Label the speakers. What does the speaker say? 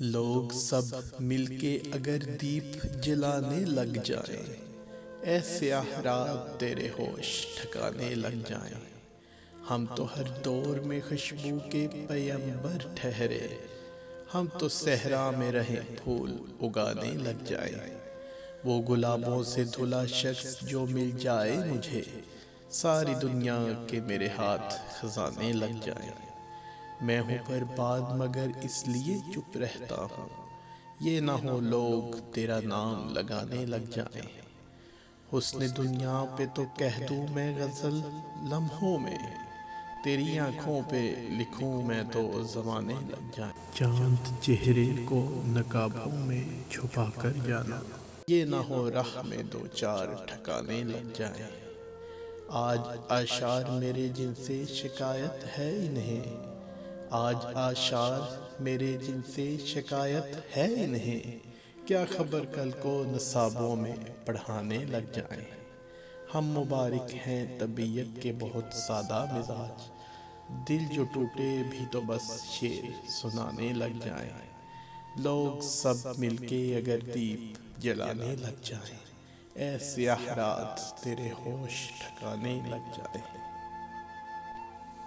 Speaker 1: لوگ سب مل کے اگر دیپ جلانے لگ جائیں، اے سیاہ رات تیرے ہوش ٹھکانے لگ جائیں۔ ہم تو ہر دور میں خوشبو کے پیمبر ٹھہرے، ہم تو صحرا میں رہیں پھول اگانے لگ جائیں۔ وہ گلابوں سے دھلا شخص جو مل جائے مجھے، ساری دنیا کے میرے ہاتھ خزانے لگ جائیں۔ میں ہوں برباد مگر اس لیے چپ رہتا ہوں، یہ نہ ہو لوگ تیرا نام لگانے لگ جائیں۔ حسن دنیا پہ تو کہہ دوں میں غزل لمحوں میں، تیری آنکھوں پہ لکھوں میں تو زمانے لگ جائیں۔ چاند چہرے کو نقابوں میں چھپا کر جانا، یہ نہ ہو راہ میں دو چار ٹھکانے لگ جائیں۔ آج آشار میرے جن سے شکایت ہے انہیں، آج آشار میرے جن سے شکایت ہے انہیں، کیا خبر کل کو نصابوں میں پڑھانے لگ جائیں۔ ہم مبارک ہیں طبیعت کے بہت سادہ مزاج، دل جو ٹوٹے بھی تو بس شعر سنانے لگ جائیں۔ لوگ سب مل کے اگر دیپ جلانے لگ جائیں، اے سیاہ رات تیرے ہوش ٹھکانے لگ جائیں۔